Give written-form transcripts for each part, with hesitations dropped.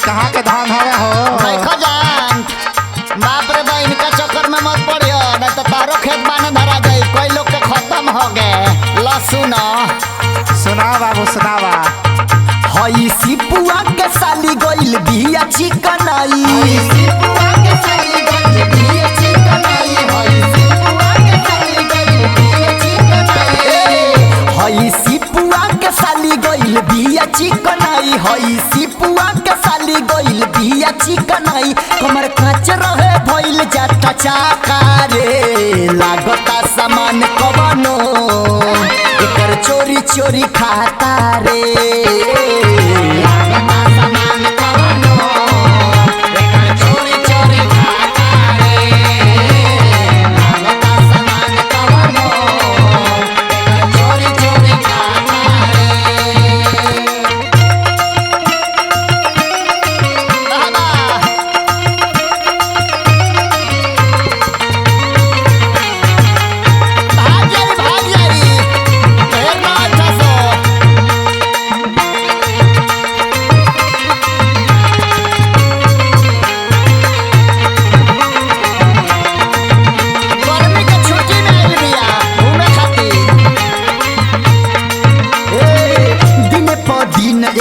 कहाँ के धान हवे हो? देखो जान बाप रे भाई इनका चक्कर में मत पड़ियो नहीं तो तारो खेत बाने धरा जाई कोई लोग के खत्म हो गए लहसुन सुना बाबू सुनावा। हई सिपुआ के साली गइल बिया चिकनाई सिपुआ के साली गइल बिया चिकनाई हई सिपुआ के साली गइल बिया चिकनाई हई सिपुआ के साली गइल बिया चिकनाई कमर काच रहे भइल जाता चाका रे लागता सामान कवनो एकर चोरी चोरी खाता रे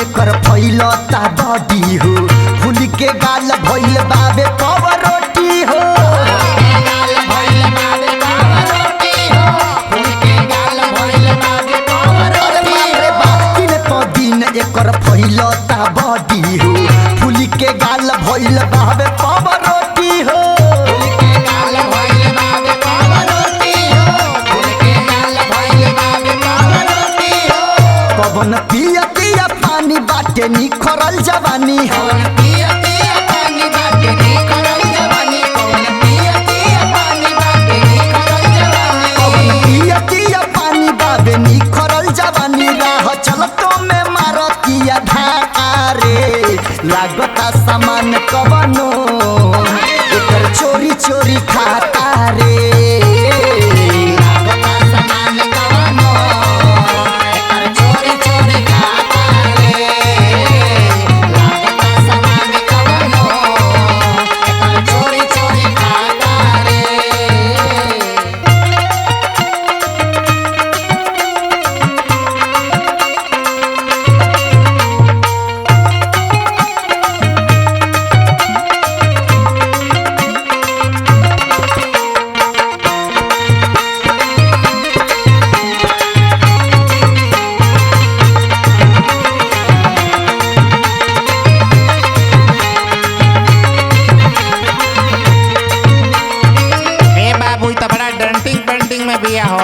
एकर फैलता बॉडी हो फूल के गाल भइल बाबे पवरोटी हो दिन एकर फैलता बॉडी हो फूल के गाल भइल बाबे पवरोटी हो पवन पिया पिया पानी बाटे निखरल जवानी पवन पिया पिया पानी बाटे निखरल जवानी पवन पिया पिया पानी बाटे निखरल जवानी पवन पिया पिया पानी बाबे निखरल जवानी राह चलतो में मारतिया धाका रे लागता सामान कवनो एकर चोरी चोरी खाता रे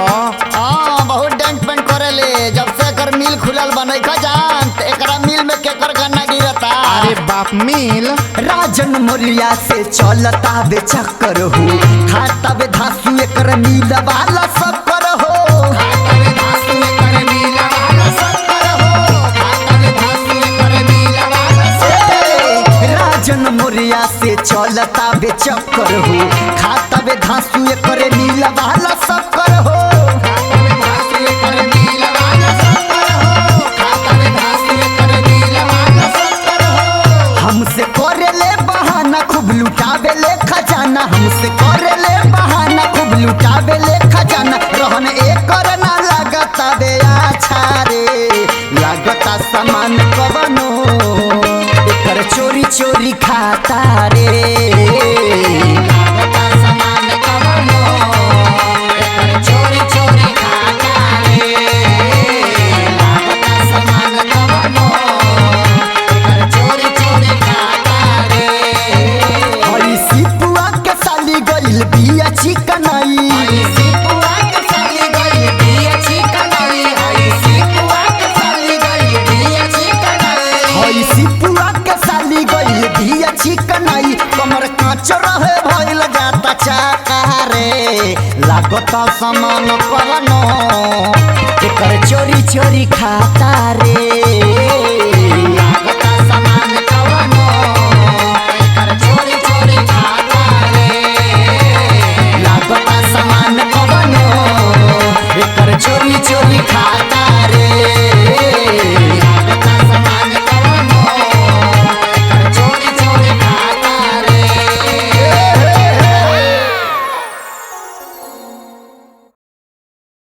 बहुत डेंट पेंट करेले जब से एकर मिल खुलल बनै का जान त एकरा मिल में केकर गन्ना गिरता अरे बाप मिल राजन मोलिया से चलता बे चक्कर हो खाता बे धासु एकर मिल वाला शक्कर हो खाता बे धासु एकर मिल वाला शक्कर हो खाता बे धासु एकर मिल वाला शक्कर राजन मोलिया से चलता बे चक्कर हो खाता बे धासु एकर मिल वाला शक्कर हो हमसे करेले बहाना खूब लुटावेले खजाना हमसे करेले बहाना खूब लुटावेले खजाना रहन एकर ना लागता बे अच्छा रे लागता सामान कवनो एकर चोरी चोरी खाता रे लागता सामान कवनो एकर चोरी चोरी खाता रे लागता सामान कवनो एकर चोरी चोरी बिया चिकनाई सिपुआ के साली गइल बिया चिकनाई सिपुआ के साली गइल बिया चिकनाई सिपुआ के साली गइल बिया चिकनाई कमर काच रहे भइल जाता चाका रे लागता सामान कवनो एकर चोरी चोरी खाता रे।